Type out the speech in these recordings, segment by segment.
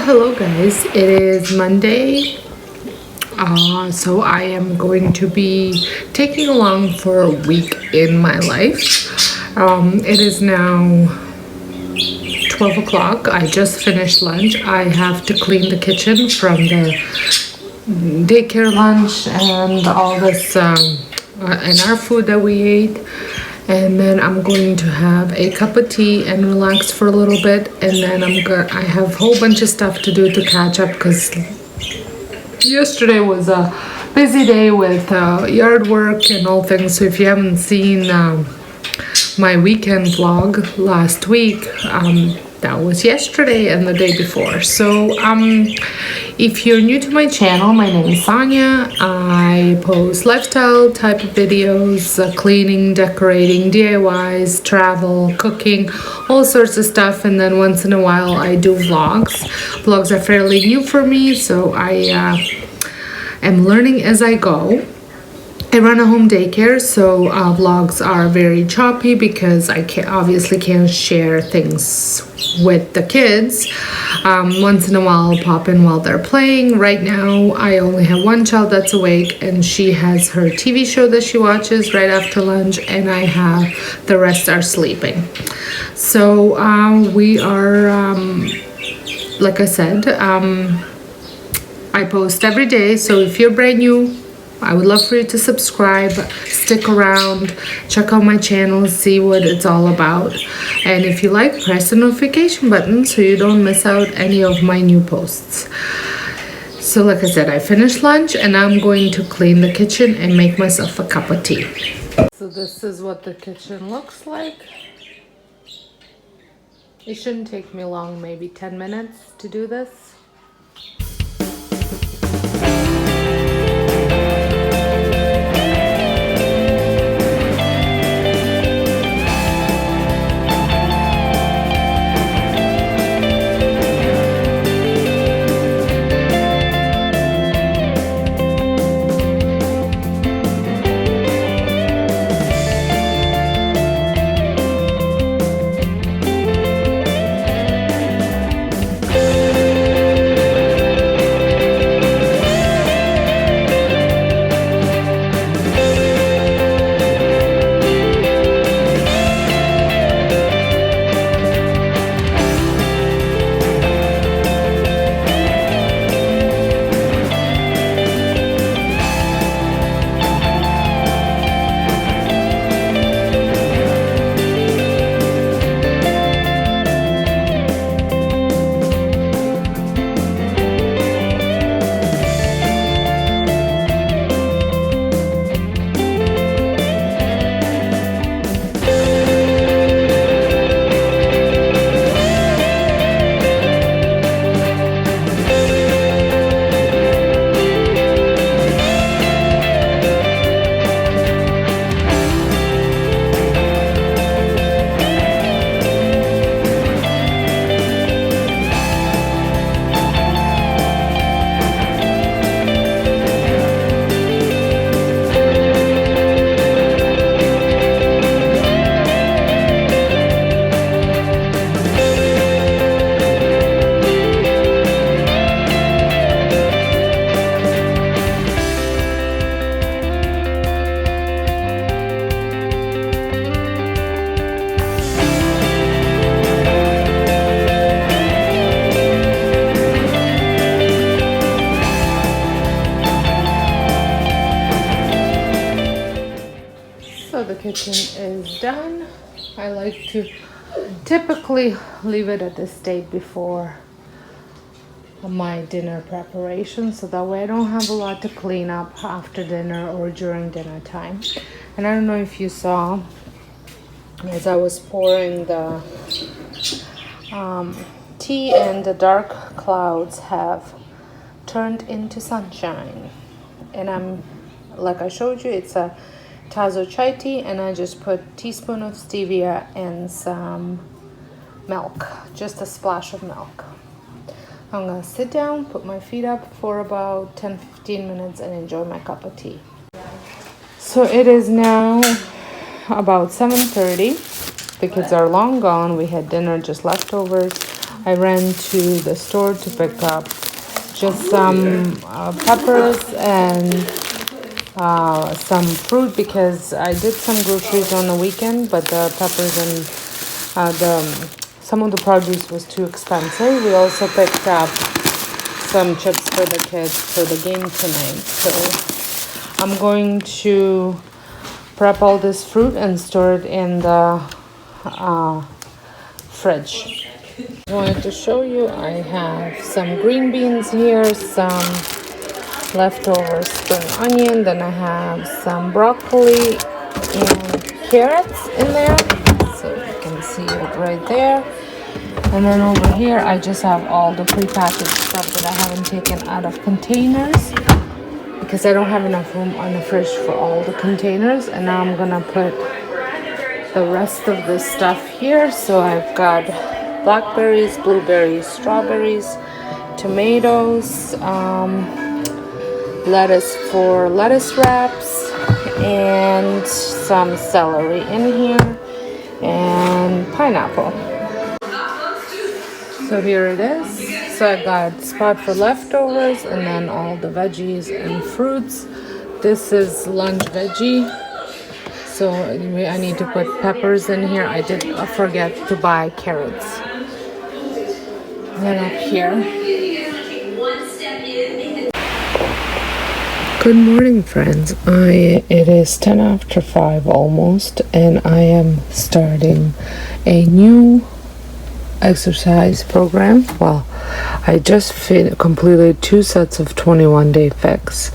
Hello guys, it is Monday. So I am going to be taking along for a week in my life. It is now 12 o'clock. I just finished lunch. I have to clean the kitchen from the daycare lunch and all this and our food that we ate. And then I'm going to have a cup of tea and relax for a little bit, and then I have a whole bunch of stuff to do to catch up because yesterday was a busy day with yard work and all things. So if you haven't seen my weekend vlog last week, that was yesterday and the day before. So if you're new to my channel, my name is Sonia. I post lifestyle type of videos, cleaning, decorating, DIYs, travel, cooking, all sorts of stuff. And then once in a while I do vlogs. Vlogs are fairly new for me, so I am learning as I go. I run a home daycare, so vlogs are very choppy because I obviously can't share things with the kids. Once in a while I'll pop in while they're playing. Right now I only have one child that's awake, and she has her TV show that she watches right after lunch, and I have the rest are sleeping. So we are, like I said, I post every day, so if you're brand new, I would love for you to subscribe, stick around, check out my channel, see what it's all about. And if you like, press the notification button so you don't miss out any of my new posts. So like I said, I finished lunch and I'm going to clean the kitchen and make myself a cup of tea. So this is what the kitchen looks like. It shouldn't take me long, maybe 10 minutes to do this. So the kitchen is done. I like to typically leave it at this state before my dinner preparation, so that way I don't have a lot to clean up after dinner or during dinner time. And I don't know if you saw, as I was pouring the tea, and the dark clouds have turned into sunshine. And like I showed you, it's a Tazo chai tea, and I just put a teaspoon of stevia and some milk, just a splash of milk. I'm gonna sit down, put my feet up for about 10-15 minutes and enjoy my cup of tea. So it is now about 7:30. The kids are long gone. We had dinner, just leftovers. I ran to the store to pick up just some peppers and some fruit because I did some groceries on the weekend, but the peppers and some of the produce was too expensive. We also picked up some chips for the kids for the game tonight. So I'm going to prep all this fruit and store it in the fridge. I wanted to show you I have some green beans here, some leftover spring onion, then I have some broccoli and carrots in there, so you can see it right there. And then over here I just have all the prepackaged stuff that I haven't taken out of containers because I don't have enough room on the fridge for all the containers. And now I'm gonna put the rest of this stuff here. So I've got blackberries, blueberries, strawberries, tomatoes, lettuce for lettuce wraps, and some celery in here, and pineapple. So here it is. So I got spot for leftovers and then all the veggies and fruits. This is lunch veggie. So I need to put peppers in here. I did forget to buy carrots. Then up here. Good morning, friends. It is 10 after 5 almost, and I am starting a new exercise program. Well, I just completed 2 sets of 21-day fix,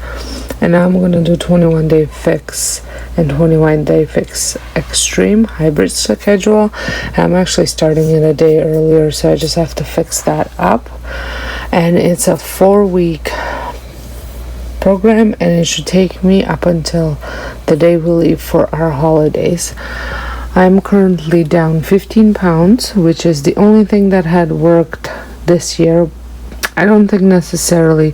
and now I'm going to do 21-day fix and 21-day fix extreme hybrid schedule. I'm actually starting it a day earlier, so I just have to fix that up. And it's a 4-week program, and it should take me up until the day we leave for our holidays. I'm currently down 15 pounds, which is the only thing that had worked this year. I don't think necessarily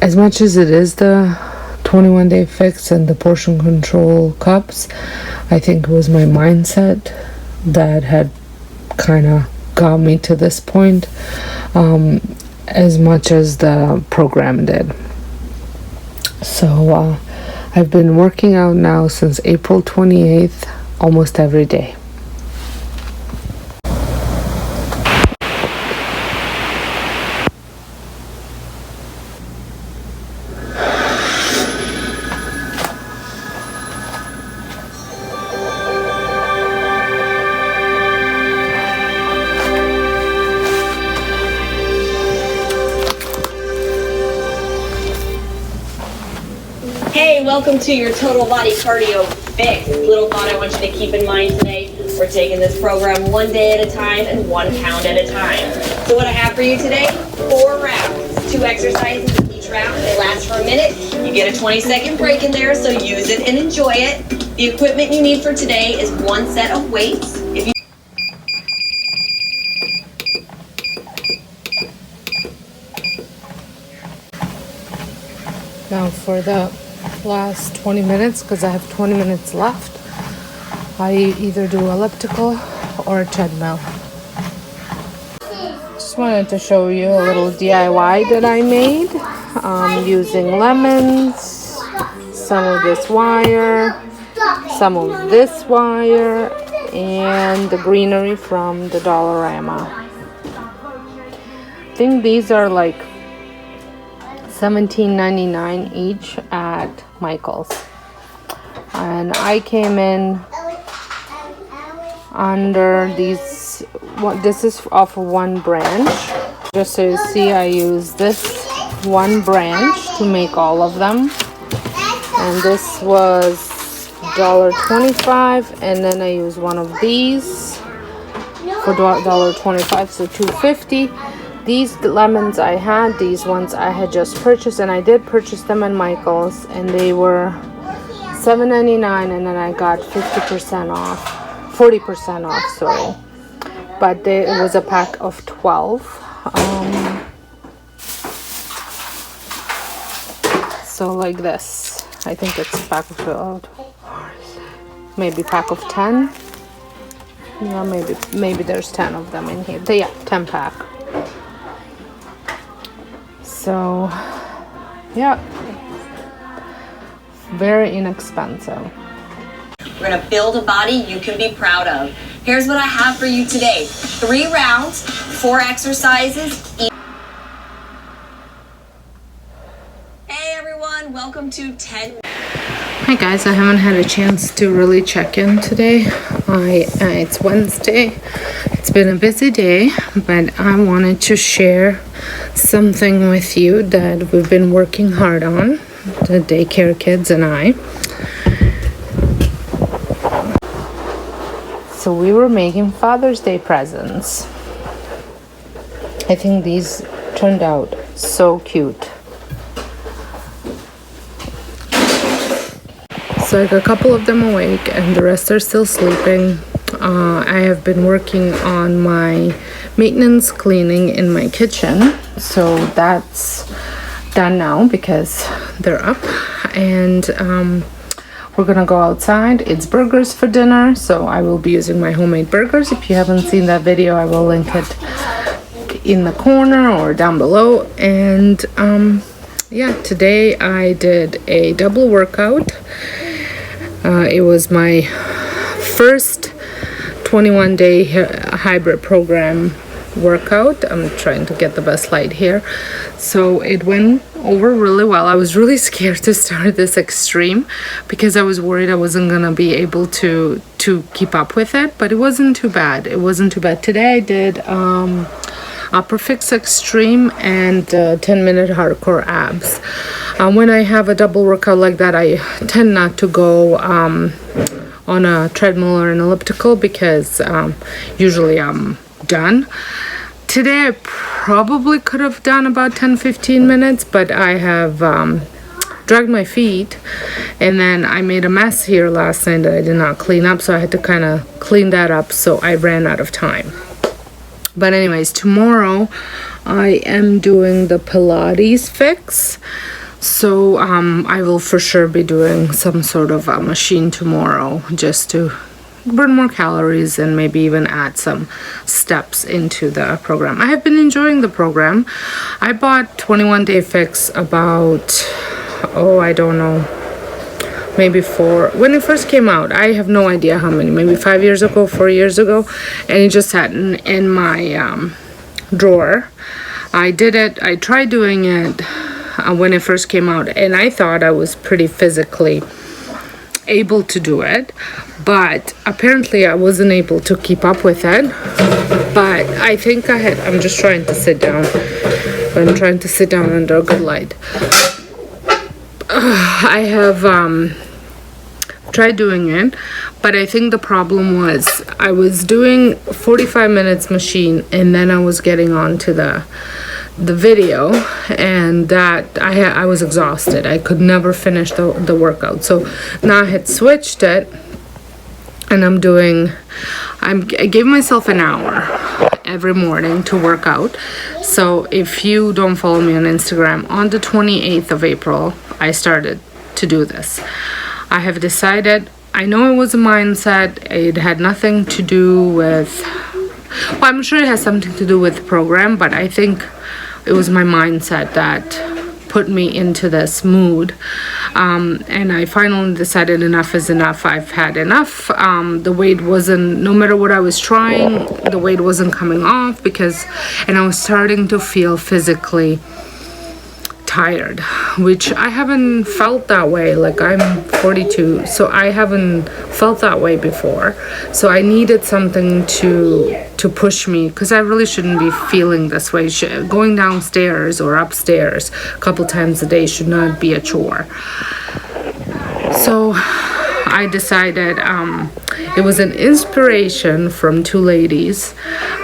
as much as it is the 21-day fix and the portion control cups. I think it was my mindset that had kind of got me to this point, as much as the program did. So I've been working out now since April 28th, almost every day. Hey, welcome to your total body cardio fix. Little thought I want you to keep in mind today. We're taking this program 1 day at a time and 1 pound at a time. So what I have for you today, 4 rounds, 2 exercises in each round. They last for a minute. You get a 20-second break in there, so use it and enjoy it. The equipment you need for today is 1 set of weights. If you Now for the last 20 minutes, because I have 20 minutes left, I either do elliptical or a treadmill. Just wanted to show you a little DIY that I made, using lemons, some of this wire, some of this wire, and the greenery from the Dollarama. I think these are like $17.99 each at Michael's, and I came in under these. This is off of one branch. Just so you see, I use this one branch to make all of them, and this was $1.25, and then I use one of these for $1.25, so $2.50. These lemons I had, these ones I had just purchased, and I did purchase them at Michael's, and they were $7.99, and then I got 50% off, 40% off, sorry. But it was a pack of 12. So like this, I think it's a pack of 12, maybe pack of 10. Yeah, maybe there's 10 of them in here. Yeah, 10 pack. So, yeah, very inexpensive. We're gonna build a body you can be proud of. Here's what I have for you today. 3 rounds, 4 exercises. Hey everyone, welcome to 10. Hi guys, I haven't had a chance to really check in today. It's Wednesday. It's been a busy day, but I wanted to share something with you that we've been working hard on, the daycare kids and I. So we were making Father's Day presents. I think these turned out so cute. So I got a couple of them awake and the rest are still sleeping. I have been working on my maintenance cleaning in my kitchen. So that's done now because they're up. And we're gonna go outside. It's burgers for dinner. So I will be using my homemade burgers. If you haven't seen that video, I will link it in the corner or down below. And yeah, today I did a double workout. It was my first 21-day hybrid program workout. I'm trying to get the best light here. So it went over really well. I was really scared to start this extreme because I was worried I wasn't gonna be able to keep up with it, but it wasn't too bad. Today I did upper fix extreme and 10-minute hardcore abs. When I have a double workout like that, I tend not to go on a treadmill or an elliptical because usually I'm done. Today I probably could have done about 10-15 minutes, but I have dragged my feet and then I made a mess here last night that I did not clean up, so I had to kind of clean that up, so I ran out of time. But anyways, tomorrow I am doing the Pilates fix. So I will for sure be doing some sort of a machine tomorrow just to burn more calories and maybe even add some steps into the program. I have been enjoying the program. I bought 21-day fix about, I don't know, maybe 4 when it first came out. I have no idea how many, maybe 5 years ago, 4 years ago, and it just sat in my drawer. I tried doing it when it first came out, and I thought I was pretty physically able to do it, but apparently I wasn't able to keep up with it. But I think I'm just trying to sit down. I'm trying to sit down under a good light. I have tried doing it, but I think the problem was I was doing 45 minutes machine and then I was getting on to the video, and that I was exhausted. I could never finish the workout. So now I had switched it and I gave myself an hour every morning to work out. So if you don't follow me on Instagram, on the 28th of April I started to do this. I have decided, I know it was a mindset, it had nothing to do with, well, I'm sure it has something to do with the program, but I think it was my mindset that put me into this mood. And I finally decided enough is enough. I've had enough. The weight wasn't, no matter what I was trying, the weight wasn't coming off and I was starting to feel physically tired, which I haven't felt that way. Like, I'm 42, so I haven't felt that way before. So I needed something to push me, because I really shouldn't be feeling this way. Going downstairs or upstairs a couple times a day should not be a chore. So I decided it was an inspiration from 2 ladies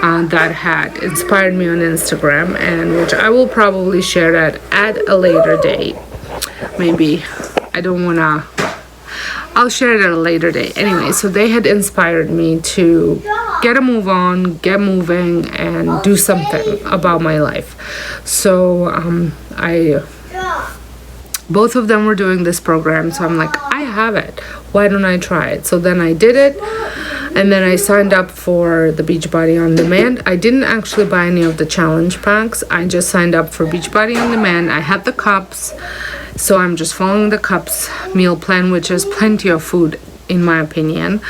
that had inspired me on Instagram, and which I will probably share that at a later date. Maybe, I'll share it at a later date. Anyway, so they had inspired me to get a move on, get moving, and do something about my life. So both of them were doing this program, so I'm like, I have it. Why don't I try it? So then I did it. And then I signed up for the Beachbody On Demand. I didn't actually buy any of the challenge packs. I just signed up for Beachbody On Demand. I had the cups, so I'm just following the cups meal plan, which is plenty of food in my opinion.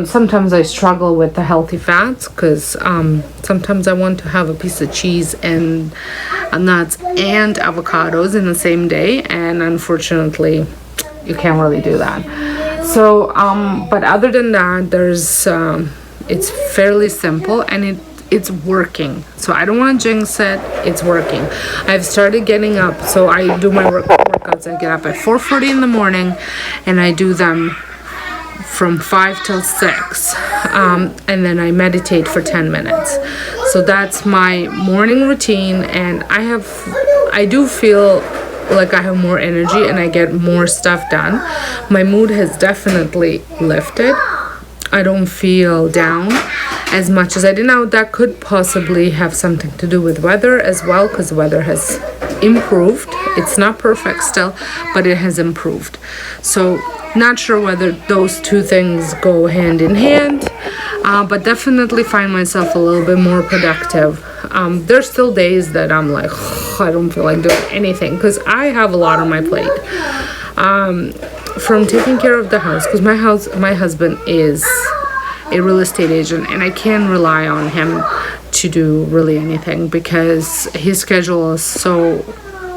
Sometimes I struggle with the healthy fats because sometimes I want to have a piece of cheese and nuts and avocados in the same day, and unfortunately you can't really do that. So but other than that, there's it's fairly simple and it's working. So I don't want to jinx it. It's working. I've started getting up. So I do my workouts. I get up at 4:40 in the morning and I do them from 5 till 6, and then I meditate for 10 minutes. So that's my morning routine, and I do feel like I have more energy and I get more stuff done. My mood has definitely lifted. I don't feel down as much as I did. Now that could possibly have something to do with weather as well, because the weather has improved. It's not perfect still, but it has improved. So not sure whether those two things go hand in hand, but definitely find myself a little bit more productive. There's still days that I'm like, I don't feel like doing anything because I have a lot on my plate. From taking care of the house, because my husband is a real estate agent and I can't rely on him to do really anything because his schedule is so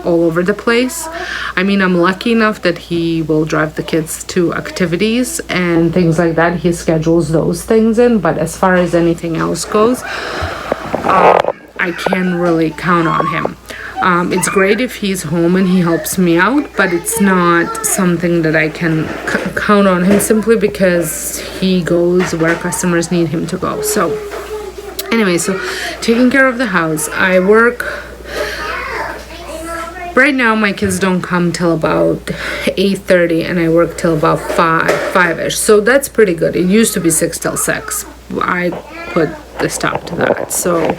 all over the place. I mean, I'm lucky enough that he will drive the kids to activities and things like that. He schedules those things in, but as far as anything else goes, I can't really count on him. It's great if he's home and he helps me out, but it's not something that I can count on him simply because he goes where customers need him to go. So anyway, so taking care of the house, I work. Right now, my kids don't come till about 8:30, and I work till about 5-ish. So that's pretty good. It used to be 6 till 6. I put the stop to that. So,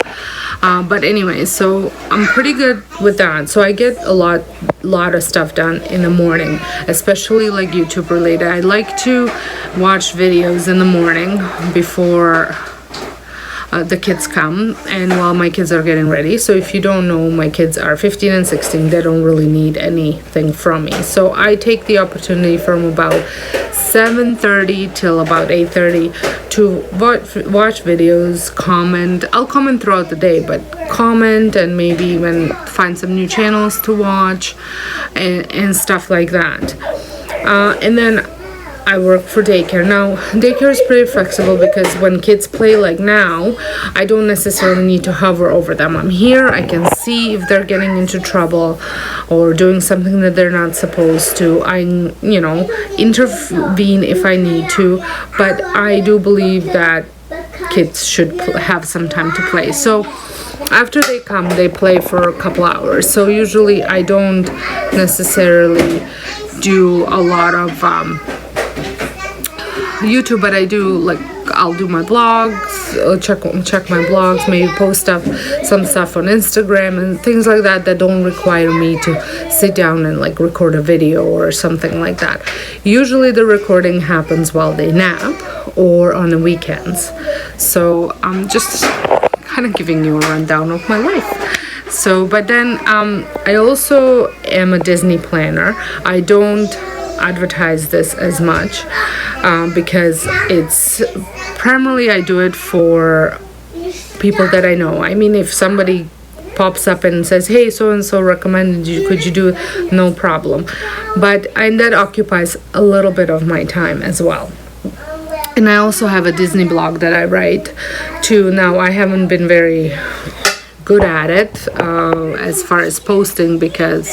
but anyway, so I'm pretty good with that. So I get a lot of stuff done in the morning, especially like YouTube related. I like to watch videos in the morning before the kids come and while my kids are getting ready. So if you don't know, my kids are 15 and 16. They don't really need anything from me. So I take the opportunity from about 7:30 till about 8:30 to watch videos, comment. I'll comment throughout the day, but comment and maybe even find some new channels to watch and stuff like that. And then I work for daycare. Now, daycare is pretty flexible because when kids play like now, I don't necessarily need to hover over them. I'm here, I can see if they're getting into trouble or doing something that they're not supposed to. I, intervene if I need to, but I do believe that kids should have some time to play. So after they come, they play for a couple hours. So usually I don't necessarily do a lot of YouTube, but I do I'll do my blogs, check my blogs, maybe post some stuff on Instagram and things like that don't require me to sit down and record a video or something like that. Usually the recording happens while they nap or on the weekends. So I'm just kind of giving you a rundown of my life. So, but then I also am a Disney planner. I don't advertise this as much because it's primarily I do it for people that I know. I mean, if somebody pops up and says, hey, so and so recommended you, could you do it? No problem. And that occupies a little bit of my time as well. And I also have a Disney blog that I write too. Now, I haven't been very good at it as far as posting because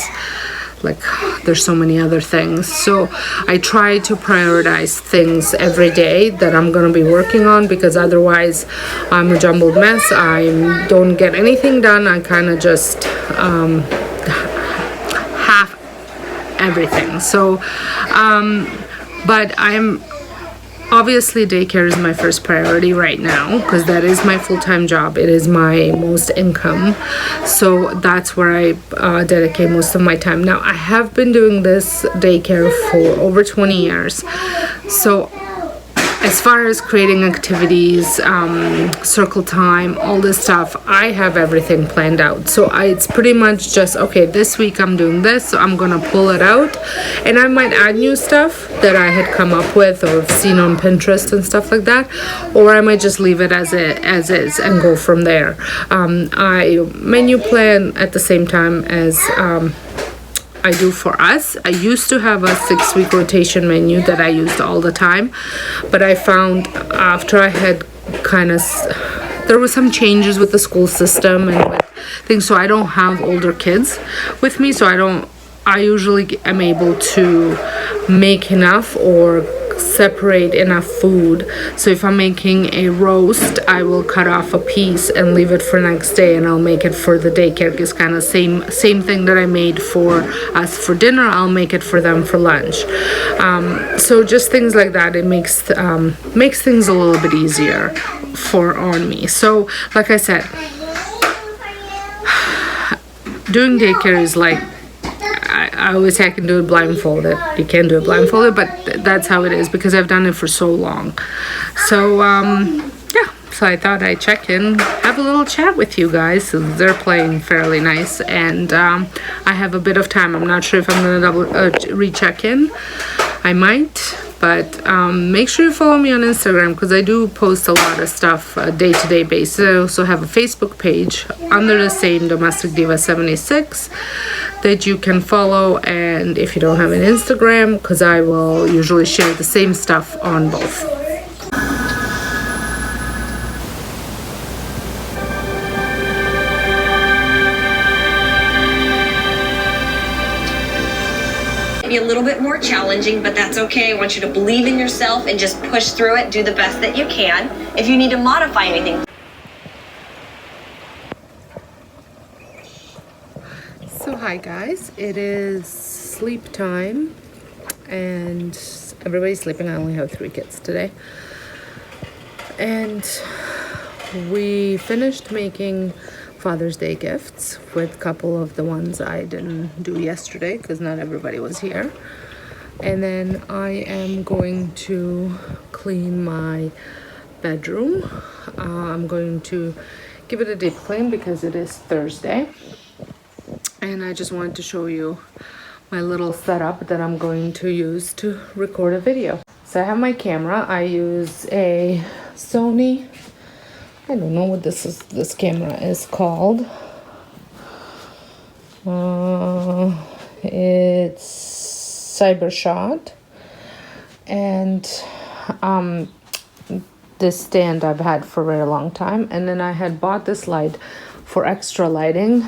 there's so many other things. So I try to prioritize things every day that I'm going to be working on, because otherwise I'm a jumbled mess. I don't get anything done. I kind of just half everything. So but I'm obviously daycare is my first priority right now because that is my full-time job. It is my most income. So that's where I dedicate most of my time. Now, I have been doing this daycare for over 20 years. So as far as creating activities, circle time, all this stuff, I have everything planned out. So it's pretty much just, okay, this week I'm doing this, so I'm gonna pull it out, and I might add new stuff that I had come up with or have seen on Pinterest and stuff like that, or I might just leave it as is and go from there. I menu plan at the same time as I do for us. I used to have a 6-week rotation menu that I used all the time, but I found after I had there were some changes with the school system and with things, so I don't have older kids with me, so I usually am able to make enough or separate enough food. So if I'm making a roast, I will cut off a piece and leave it for next day, and I'll make it for the daycare. It's kind of same thing that I made for us for dinner, I'll make it for them for lunch. So just things like that, it makes things a little bit easier on me. So like I said, doing daycare is like, I always say I can do it blindfolded. You can't do it blindfolded, but that's how it is because I've done it for so long. So yeah, so I thought I'd check in, have a little chat with you guys. So they're playing fairly nice, and I have a bit of time. I'm not sure if I'm gonna recheck in. I might, but make sure you follow me on Instagram because I do post a lot of stuff day-to-day basis. I also have a Facebook page under the same Domestic Diva 76 that you can follow, and if you don't have an Instagram, because I will usually share the same stuff on both. Be a little bit more challenging, but that's okay. I want you to believe in yourself and just push through it. Do the best that you can. If you need to modify anything. So hi guys, it is sleep time and everybody's sleeping. I only have 3 kids today, and we finished making Father's Day gifts with a couple of the ones I didn't do yesterday because not everybody was here. And then I am going to clean my bedroom. I'm going to give it a deep clean because it is Thursday. And I just wanted to show you my little setup that I'm going to use to record a video. So I have my camera. I use a Sony, I don't know what this camera is called. It's Cybershot, and this stand I've had for a very long time, and then I had bought this light for extra lighting.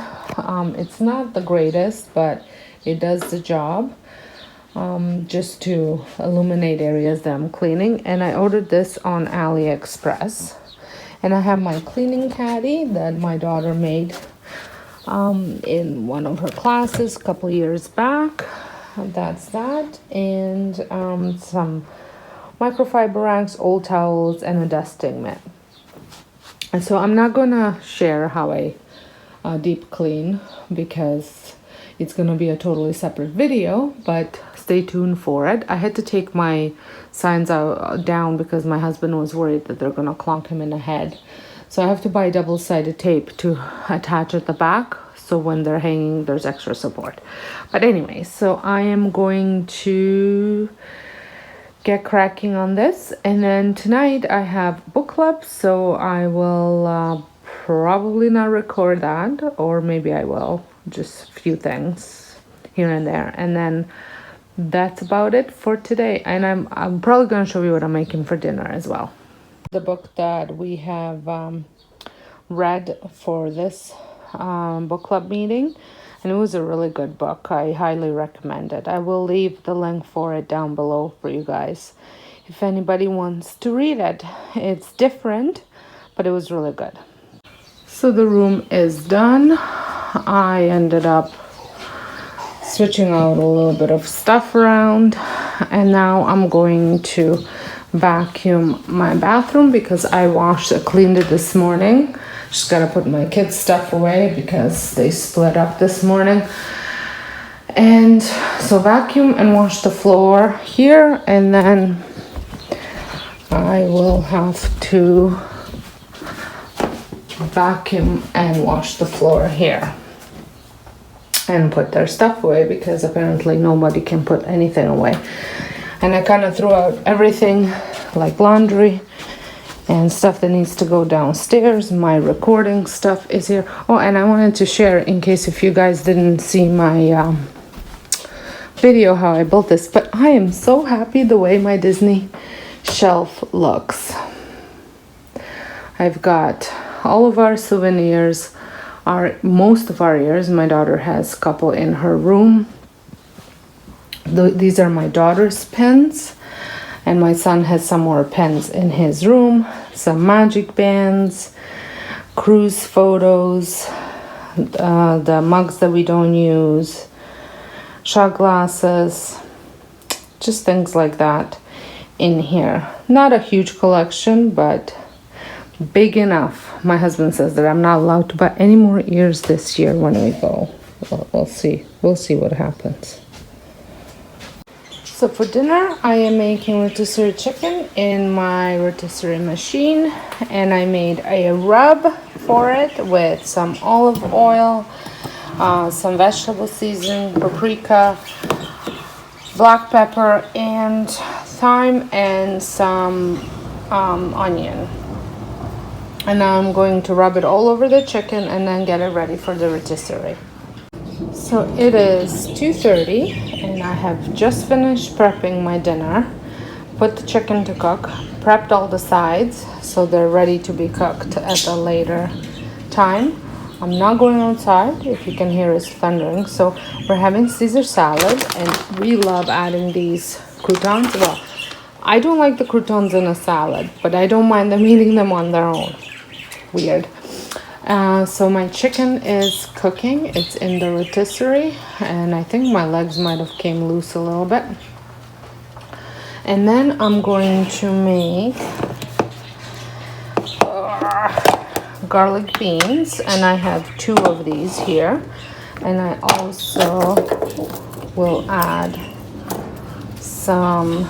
It's not the greatest, but it does the job, just to illuminate areas that I'm cleaning. And I ordered this on AliExpress. And I have my cleaning caddy that my daughter made in one of her classes a couple years back. That's that. And some microfiber rags, old towels, and a dusting mitt. And so I'm not gonna share how I deep clean because it's gonna be a totally separate video, but stay tuned for it. I had to take my signs down because my husband was worried that they're gonna clonk him in the head. So I have to buy double-sided tape to attach at the back, so when they're hanging there's extra support. But anyway, so I am going to get cracking on this, and then tonight I have book club, so I will probably not record that, or maybe I will, just a few things here and there, and then that's about it for today. And I'm probably going to show you what I'm making for dinner as well. The book that we have read for this book club meeting, and it was a really good book. I highly recommend it. I will leave the link for it down below for you guys if anybody wants to read it. It's different, but it was really good. So the room is done. I ended up switching out a little bit of stuff around, and now I'm going to vacuum my bathroom because I cleaned it this morning. Just gotta put my kids' stuff away because they split up this morning. And so vacuum and wash the floor here, and then I will have to vacuum and wash the floor here and put their stuff away, because apparently nobody can put anything away. And I kind of threw out everything, like laundry and stuff that needs to go downstairs. My recording stuff is here. Oh, and I wanted to share, in case if you guys didn't see my video how I built this, but I am so happy the way my Disney shelf looks. I've got all of our souvenirs, most of our ears. My daughter has a couple in her room. These are my daughter's pens, and my son has some more pens in his room. Some magic bands, cruise photos, the mugs that we don't use, shot glasses, just things like that in here. Not a huge collection, but big enough. My husband says that I'm not allowed to buy any more ears this year when we go. We'll see. We'll see what happens. So for dinner, I am making rotisserie chicken in my rotisserie machine, and I made a rub for it with some olive oil, some vegetable seasoning, paprika, black pepper, and thyme, and some onion. And now I'm going to rub it all over the chicken and then get it ready for the rotisserie. So it is 2:30 and I have just finished prepping my dinner. Put the chicken to cook, prepped all the sides so they're ready to be cooked at a later time. I'm not going outside, if you can hear it's thundering. So we're having Caesar salad, and we love adding these croutons. Well, I don't like the croutons in a salad, but I don't mind them eating them on their own. Weird. So my chicken is cooking. It's in the rotisserie, and I think my legs might have came loose a little bit. And then I'm going to make garlic beans, and I have 2 of these here. And I also will add some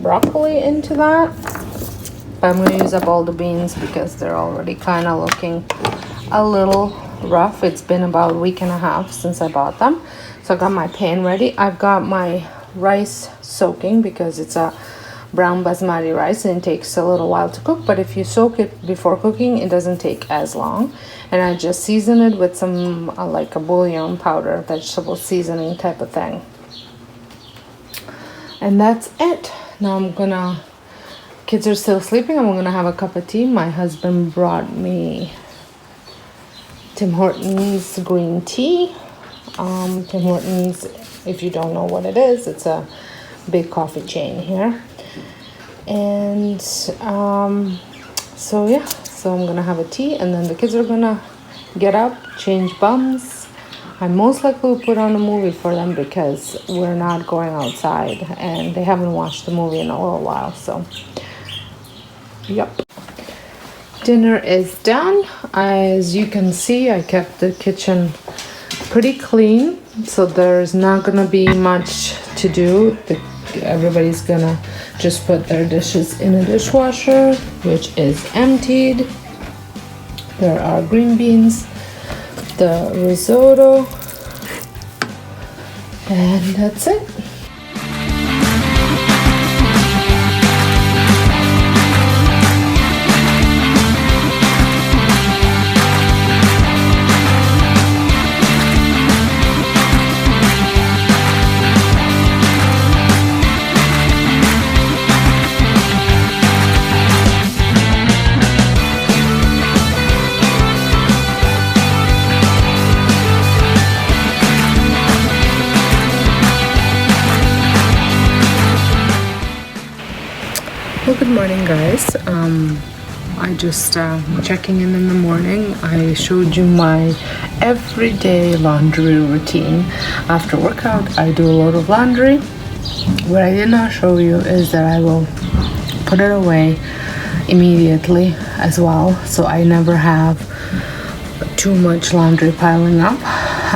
broccoli into that. But I'm going to use up all the beans because they're already kind of looking a little rough. It's been about a week and a half since I bought them. So I got my pan ready. I've got my rice soaking because it's a brown basmati rice and it takes a little while to cook. But if you soak it before cooking, it doesn't take as long. And I just season it with some like a bouillon powder, vegetable seasoning type of thing. And that's it. Now I'm gonna... Kids are still sleeping. I'm gonna have a cup of tea. My husband brought me Tim Hortons green tea. Tim Hortons, if you don't know what it is, it's a big coffee chain here. And so yeah, so I'm gonna have a tea, and then the kids are gonna get up, change bums. I most likely will put on a movie for them because we're not going outside and they haven't watched the movie in a little while. So yep. Dinner is done. As you can see, I kept the kitchen pretty clean, so there's not gonna be much to do. Everybody's gonna just put their dishes in a dishwasher, which is emptied. There are green beans, the risotto, and that's it. Well, good morning, guys. I just checking in the morning. I showed you my everyday laundry routine. After workout, I do a load of laundry. What I did not show you is that I will put it away immediately as well, so I never have too much laundry piling up.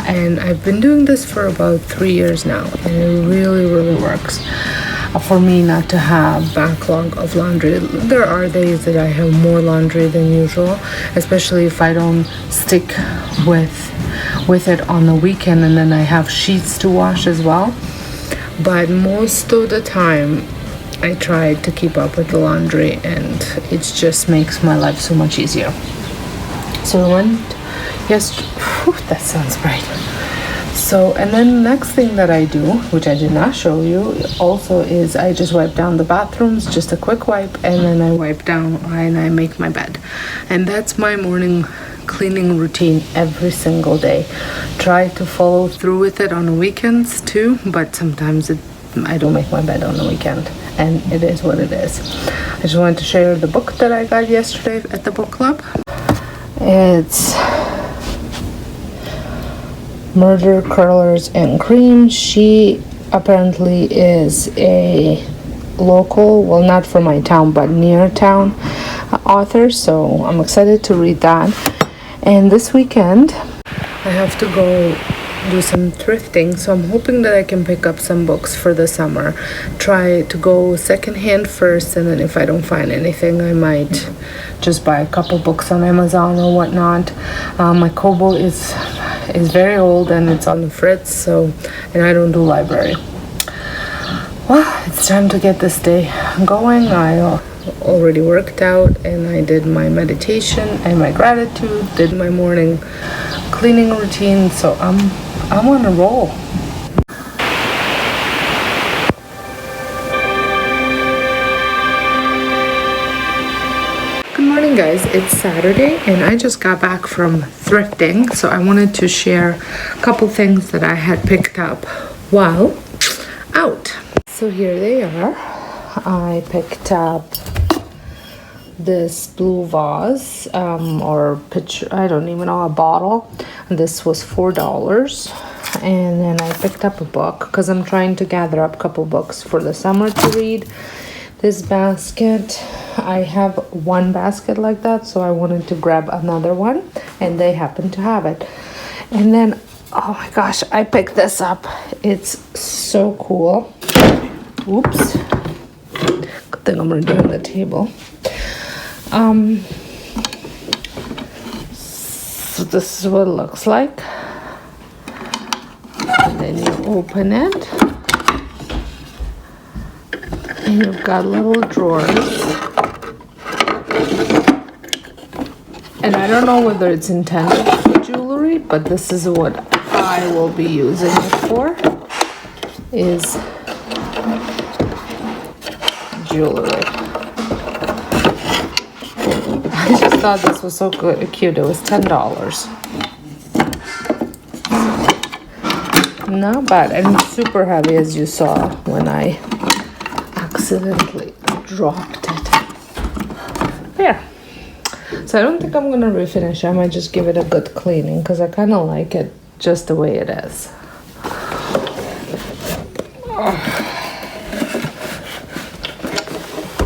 And I've been doing this for about 3 years now, and it really works. for me not to have backlog of laundry. There are days that I have more laundry than usual, especially if I don't stick with it on the weekend, and then I have sheets to wash as well. But most of the time I try to keep up with the laundry, and it just makes my life so much easier. So I went that sounds bright. So, and then the next thing that I do, which I did not show you also, is I just wipe down the bathrooms, just a quick wipe, and then I wipe down and I make my bed. And that's my morning cleaning routine every single day. Try to follow through with it on the weekends too, but sometimes I don't make my bed on the weekend, and it is what it is. I just wanted to share the book that I got yesterday at the book club. It's Murder, Curlers, and Cream. She apparently is a local, well, not from my town, but near town author, so I'm excited to read that. And this weekend, I have to go do some thrifting, so I'm hoping that I can pick up some books for the summer. Try to go secondhand first, and then if I don't find anything, I might just buy a couple books on Amazon or whatnot. My Kobo is very old and it's on the fritz, so, and I don't do library. Well, it's time to get this day going. I already worked out, and I did my meditation and my gratitude, did my morning cleaning routine, so I'm on a roll. Good morning, guys. It's Saturday and I just got back from thrifting, so I wanted to share a couple things that I had picked up while out. So here they are. I picked up this blue vase or pitcher, I don't even know, a bottle. This was $4. And then I picked up a book because I'm trying to gather up a couple books for the summer to read. This basket, I have one basket like that, so I wanted to grab another one, and they happen to have it. And then, oh my gosh, I picked this up. It's so cool. Oops. Good thing I'm redoing the table. So this is what it looks like. And then you open it. And you've got little drawers. And I don't know whether it's intended for jewelry, but this is what I will be using it for, is jewelry. I just thought this was so good, cute. It was $10. Not bad, and super heavy, as you saw when I accidentally dropped it. Yeah. So I don't think I'm gonna refinish. I might just give it a good cleaning because I kind of like it just the way it is.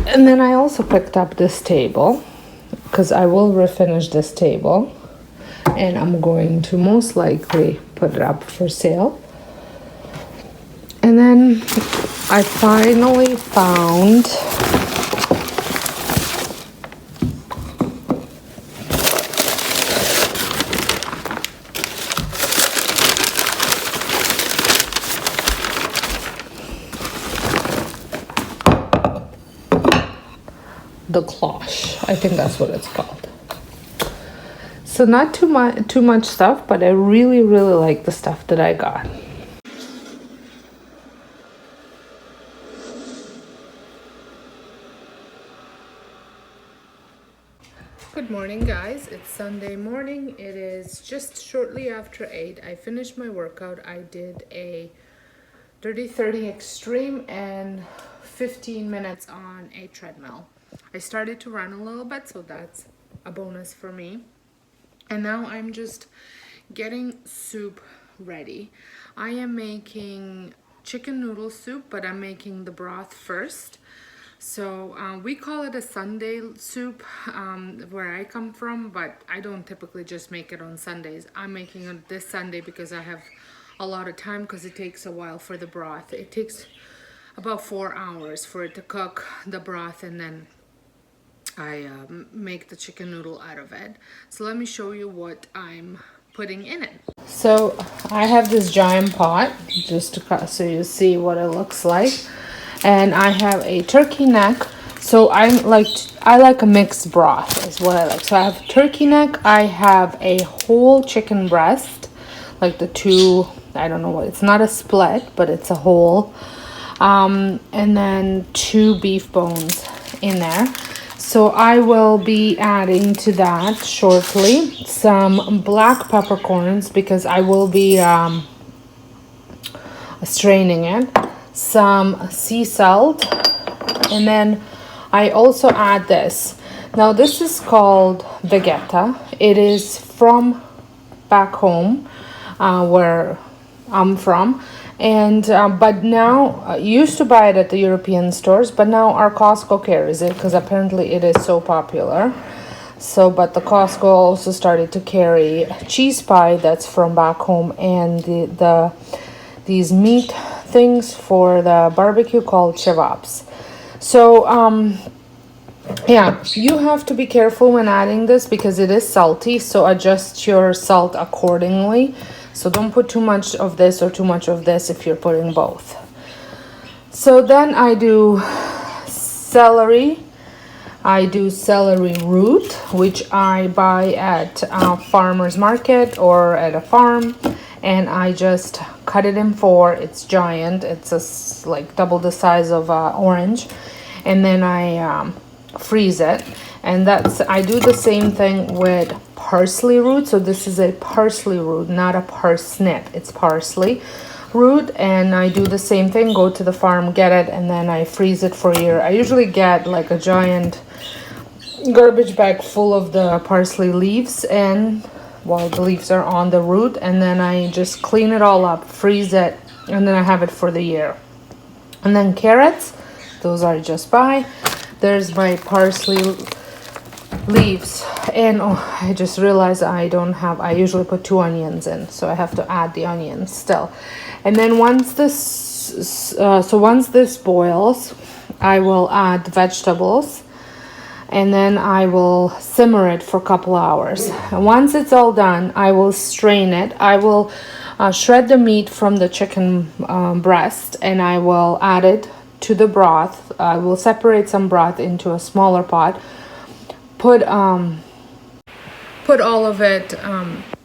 And then I also picked up this table because I will refinish this table, and I'm going to most likely put it up for sale. And then I finally found the cloche. I think that's what it's called. So not too much stuff, but I really like the stuff that I got. Good morning, guys. It's Sunday morning. It is just shortly after 8. I finished my workout. I did a 30-30 extreme and 15 minutes on a treadmill. I started to run a little bit, so that's a bonus for me. And now I'm just getting soup ready. I am making chicken noodle soup, but I'm making the broth first. So we call it a Sunday soup where I come from, but I don't typically just make it on Sundays. I'm making it this Sunday because I have a lot of time, because it takes a while for the broth. It takes about 4 hours for it to cook the broth, and then I make the chicken noodle out of it. So let me show you what I'm putting in it. So I have this giant pot, just to so you see what it looks like, and I have a turkey neck. So I like a mixed broth is what I like. So I have turkey neck, I have a whole chicken breast, like the two, I don't know what, it's not a split, but it's a whole, and then 2 beef bones in there. So I will be adding to that shortly some black peppercorns, because I will be straining it, some sea salt, and then I also add this. Now this is called vegeta. It is from back home where I'm from, and but now used to buy it at the European stores, but now our Costco carries it because apparently it is so popular. So but the Costco also started to carry cheese pie that's from back home, and these meat things for the barbecue called kebabs. So yeah, you have to be careful when adding this because it is salty, so adjust your salt accordingly. So don't put too much of this or too much of this if you're putting both. So then I do celery. I do celery root, which I buy at a farmer's market or at a farm, and I just cut it in 4. It's giant. It's like double the size of orange, and then I freeze it. And I do the same thing with parsley root. So this is a parsley root, not a parsnip. It's parsley root, and I do the same thing. Go to the farm, get it, and then I freeze it for a year. I usually get like a giant garbage bag full of the parsley leaves, and well, the leaves are on the root, and then I just clean it all up, freeze it, and then I have it for the year. And then carrots, those I just buy. There's my parsley leaves, and oh, I just realized I usually put 2 onions in, so I have to add the onions still. And then once this boils, I will add vegetables, and then I will simmer it for a couple hours. And once it's all done, I will strain it. I will shred the meat from the chicken breast, and I will add it to the broth. I will separate some broth into a smaller pot. Put all of it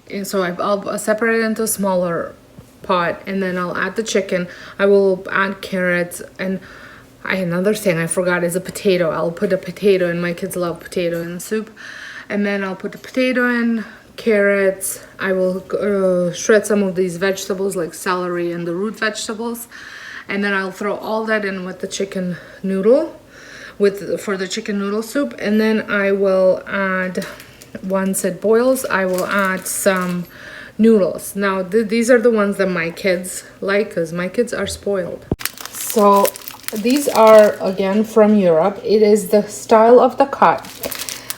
in, so I'll separate it into a smaller pot, and then I'll add the chicken. I will add carrots, and another thing I forgot is a potato. I'll put a potato in. My kids love potato in soup. And then I'll put the potato in, carrots. I will shred some of these vegetables like celery and the root vegetables, and then I'll throw all that in with the chicken noodle for the chicken noodle soup. And then I will add, once it boils, I will add some noodles. Now these are the ones that my kids like because my kids are spoiled. So these are again from Europe. It is the style of the cut.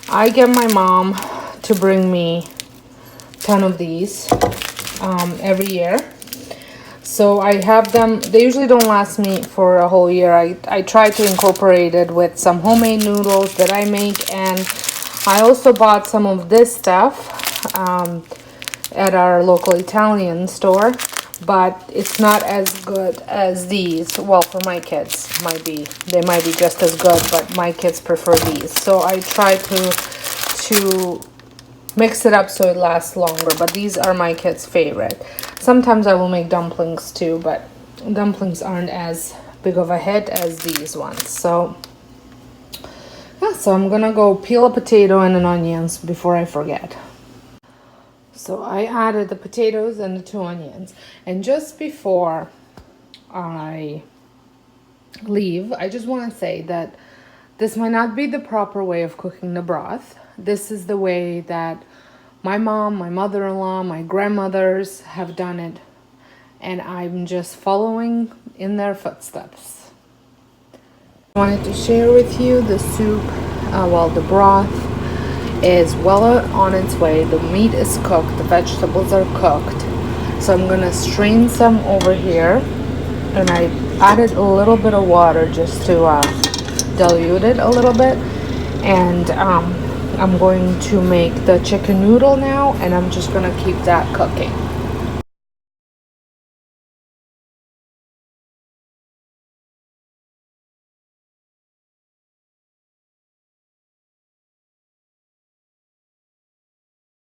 I get my mom to bring me 10 of these every year. So I have them. They usually don't last me for a whole year. I try to incorporate it with some homemade noodles that I make, and I also bought some of this stuff at our local Italian store, but it's not as good as these. Well, for my kids, they might be just as good, but my kids prefer these. So I try to mix it up so it lasts longer, but these are my kids' favorite. Sometimes I will make dumplings too, but dumplings aren't as big of a hit as these ones. So yeah, so I'm gonna go peel a potato and an onions before I forget. So I added the potatoes and the 2 onions, and just before I leave, I just want to say that this might not be the proper way of cooking the broth. This is the way that my mom, my mother-in-law, my grandmothers have done it, and I'm just following in their footsteps. I wanted to share with you the soup, the broth is well on its way. The meat is cooked, the vegetables are cooked. So I'm gonna strain some over here, and added a little bit of water just to dilute it a little bit. And I'm going to make the chicken noodle now, and I'm just gonna keep that cooking.